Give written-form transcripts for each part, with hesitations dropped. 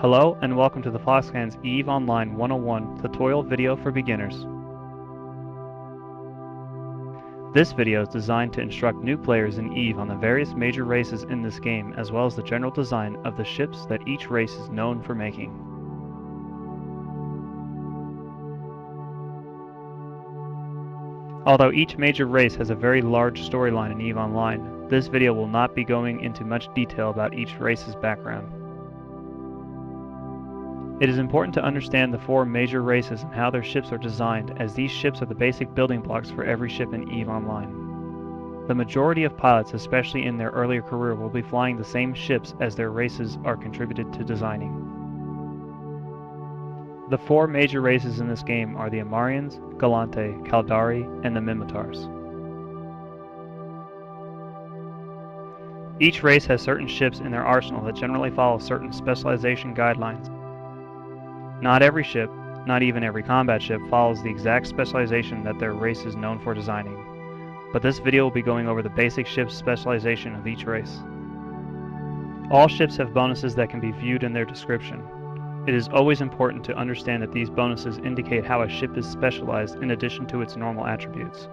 Hello and welcome to the Foxcann's EVE Online 101 tutorial video for beginners. This video is designed to instruct new players in EVE on the various major races in this game, as well as the general design of the ships that each race is known for making. Although each major race has a very large storyline in EVE Online, this video will not be going into much detail about each race's background. It is important to understand the four major races and how their ships are designed, as these ships are the basic building blocks for every ship in EVE Online. The majority of pilots, especially in their earlier career, will be flying the same ships as their races are contributed to designing. The four major races in this game are the Amarians, Gallente, Caldari, and the Minmatars. Each race has certain ships in their arsenal that generally follow certain specialization guidelines. Not every ship, not even every combat ship, follows the exact specialization that their race is known for designing. But this video will be going over the basic ship specialization of each race. All ships have bonuses that can be viewed in their description. It is always important to understand that these bonuses indicate how a ship is specialized in addition to its normal attributes.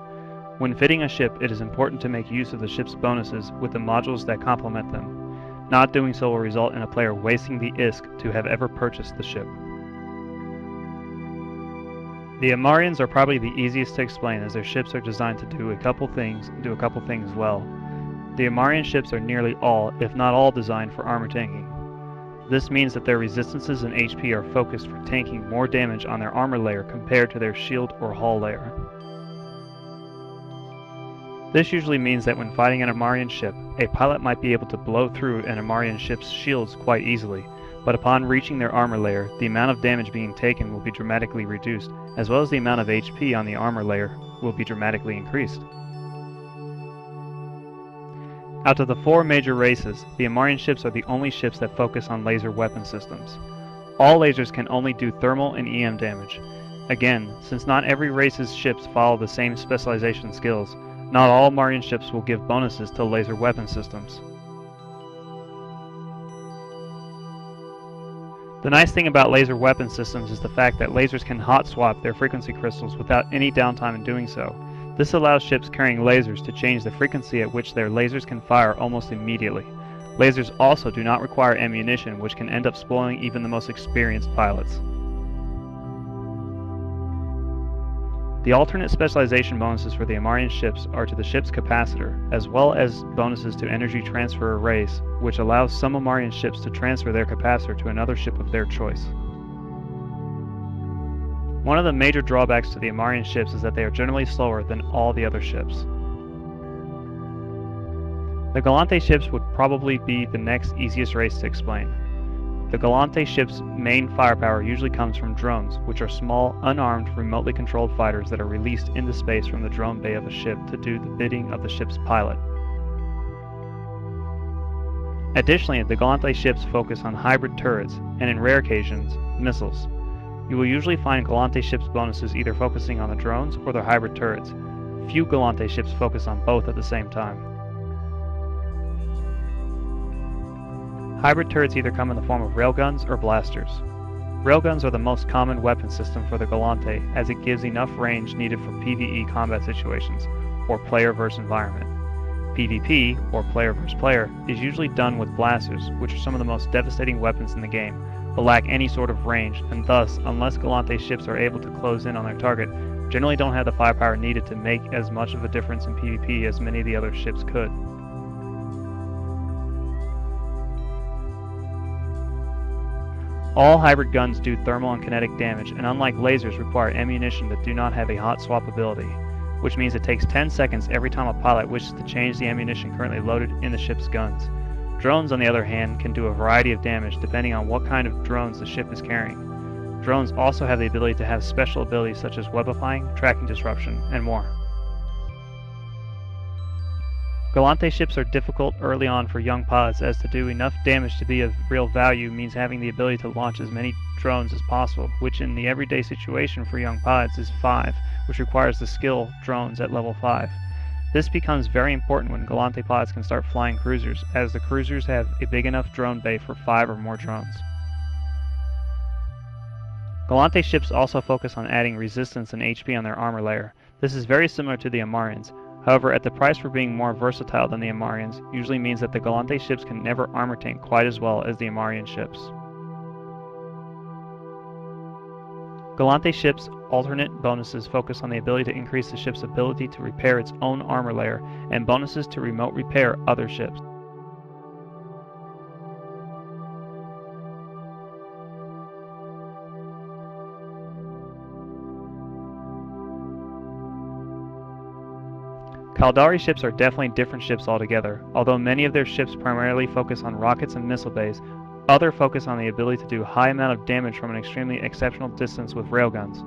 When fitting a ship, it is important to make use of the ship's bonuses with the modules that complement them. Not doing so will result in a player wasting the ISK to have ever purchased the ship. The Amarians are probably the easiest to explain, as their ships are designed to do a couple things well. The Amarian ships are nearly all, if not all, designed for armor tanking. This means that their resistances and HP are focused for tanking more damage on their armor layer compared to their shield or hull layer. This usually means that when fighting an Amarian ship, a pilot might be able to blow through an Amarian ship's shields quite easily, but upon reaching their armor layer, the amount of damage being taken will be dramatically reduced, as well as the amount of HP on the armor layer will be dramatically increased. Out of the four major races, the Amarian ships are the only ships that focus on laser weapon systems. All lasers can only do thermal and EM damage. Again, since not every race's ships follow the same specialization skills, not all Amarian ships will give bonuses to laser weapon systems. The nice thing about laser weapon systems is the fact that lasers can hot swap their frequency crystals without any downtime in doing so. This allows ships carrying lasers to change the frequency at which their lasers can fire almost immediately. Lasers also do not require ammunition, which can end up spoiling even the most experienced pilots. The alternate specialization bonuses for the Amarian ships are to the ship's capacitor, as well as bonuses to energy transfer arrays, which allows some Amarian ships to transfer their capacitor to another ship of their choice. One of the major drawbacks to the Amarian ships is that they are generally slower than all the other ships. The Gallente ships would probably be the next easiest race to explain. The Gallente ship's main firepower usually comes from drones, which are small, unarmed, remotely controlled fighters that are released into space from the drone bay of a ship to do the bidding of the ship's pilot. Additionally, the Gallente ships focus on hybrid turrets, and in rare occasions, missiles. You will usually find Gallente ships' bonuses either focusing on the drones or their hybrid turrets. Few Gallente ships focus on both at the same time. Hybrid turrets either come in the form of railguns or blasters. Railguns are the most common weapon system for the Gallente, as it gives enough range needed for PvE combat situations, or player versus environment. PvP, or player versus player, is usually done with blasters, which are some of the most devastating weapons in the game, but lack any sort of range, and thus, unless Gallente ships are able to close in on their target, generally don't have the firepower needed to make as much of a difference in PvP as many of the other ships could. All hybrid guns do thermal and kinetic damage, and unlike lasers, require ammunition that do not have a hot swap ability, which means it takes 10 seconds every time a pilot wishes to change the ammunition currently loaded in the ship's guns. Drones, on the other hand, can do a variety of damage depending on what kind of drones the ship is carrying. Drones also have the ability to have special abilities such as webifying, tracking disruption, and more. Gallente ships are difficult early on for young pilots, as to do enough damage to be of real value means having the ability to launch as many drones as possible, which in the everyday situation for young pilots is 5, which requires the skill drones at level 5. This becomes very important when Gallente pilots can start flying cruisers, as the cruisers have a big enough drone bay for 5 or more drones. Gallente ships also focus on adding resistance and HP on their armor layer. This is very similar to the Amarians. However, at the price for being more versatile than the Amarians usually means that the Gallente ships can never armor tank quite as well as the Amarian ships. Gallente ships' alternate bonuses focus on the ability to increase the ship's ability to repair its own armor layer and bonuses to remote repair other ships. Caldari ships are definitely different ships altogether. Although many of their ships primarily focus on rockets and missile bays, others focus on the ability to do high amount of damage from an extremely exceptional distance with railguns.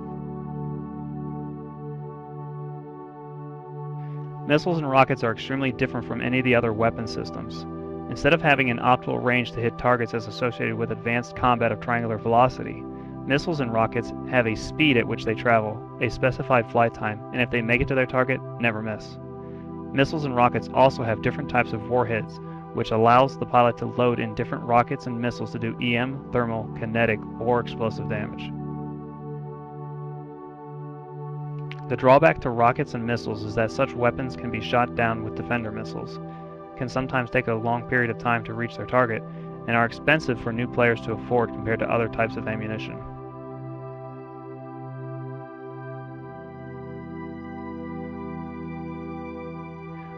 Missiles and rockets are extremely different from any of the other weapon systems. Instead of having an optimal range to hit targets as associated with advanced combat of triangular velocity, missiles and rockets have a speed at which they travel, a specified flight time, and if they make it to their target, never miss. Missiles and rockets also have different types of warheads, which allows the pilot to load in different rockets and missiles to do EM, thermal, kinetic, or explosive damage. The drawback to rockets and missiles is that such weapons can be shot down with defender missiles, can sometimes take a long period of time to reach their target, and are expensive for new players to afford compared to other types of ammunition.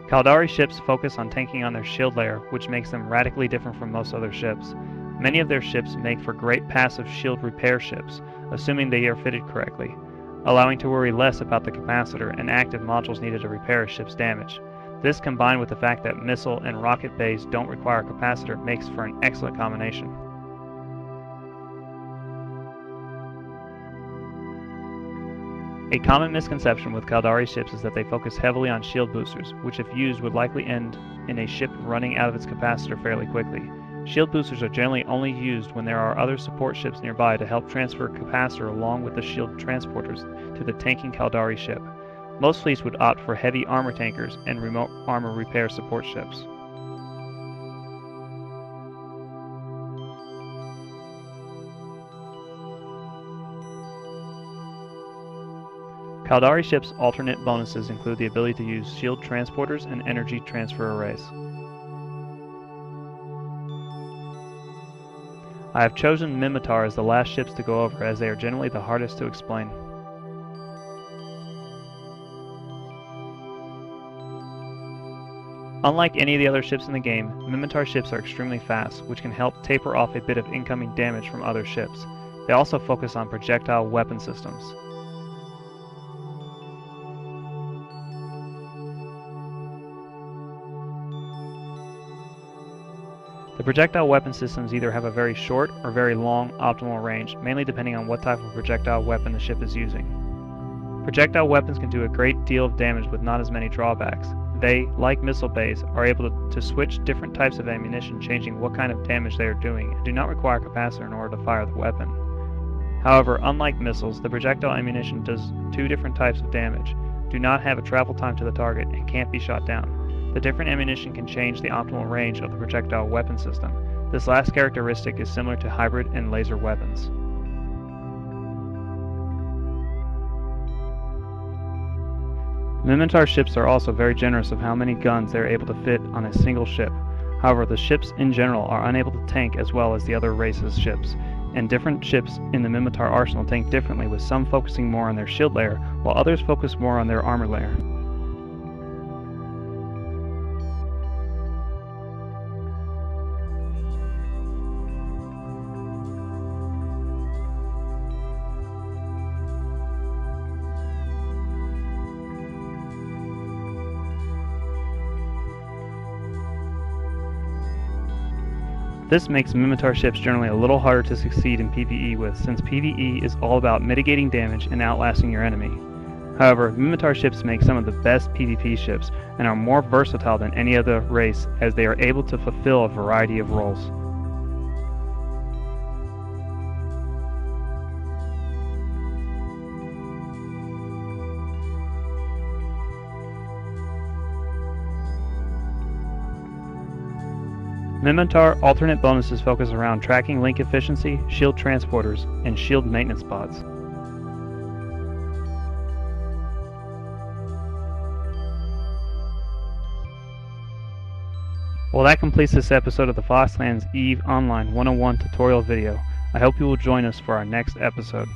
Caldari ships focus on tanking on their shield layer, which makes them radically different from most other ships. Many of their ships make for great passive shield repair ships, assuming they are fitted correctly, allowing to worry less about the capacitor and active modules needed to repair a ship's damage. This, combined with the fact that missile and rocket bays don't require a capacitor, makes for an excellent combination. A common misconception with Caldari ships is that they focus heavily on shield boosters, which if used would likely end in a ship running out of its capacitor fairly quickly. Shield boosters are generally only used when there are other support ships nearby to help transfer capacitor along with the shield transporters to the tanking Caldari ship. Most fleets would opt for heavy armor tankers and remote armor repair support ships. Caldari ships' alternate bonuses include the ability to use shield transporters and energy transfer arrays. I have chosen Minmatar as the last ships to go over as they are generally the hardest to explain. Unlike any of the other ships in the game, Minmatar ships are extremely fast, which can help taper off a bit of incoming damage from other ships. They also focus on projectile weapon systems. The projectile weapon systems either have a very short or very long optimal range, mainly depending on what type of projectile weapon the ship is using. Projectile weapons can do a great deal of damage with not as many drawbacks. They, like missile bays, are able to switch different types of ammunition, changing what kind of damage they are doing, and do not require a capacitor in order to fire the weapon. However, unlike missiles, the projectile ammunition does two different types of damage, do not have a travel time to the target, and can't be shot down. The different ammunition can change the optimal range of the projectile weapon system. This last characteristic is similar to hybrid and laser weapons. Minmatar ships are also very generous of how many guns they are able to fit on a single ship. However, the ships in general are unable to tank as well as the other races' ships, and different ships in the Minmatar arsenal tank differently, with some focusing more on their shield layer, while others focus more on their armor layer. This makes Minmatar ships generally a little harder to succeed in PvE with, since PvE is all about mitigating damage and outlasting your enemy. However, Minmatar ships make some of the best PvP ships and are more versatile than any other race, as they are able to fulfill a variety of roles. Minmatar alternate bonuses focus around tracking link efficiency, shield transporters, and shield maintenance pods. Well, that completes this episode of the Foxlands EVE Online 101 tutorial video. I hope you will join us for our next episode.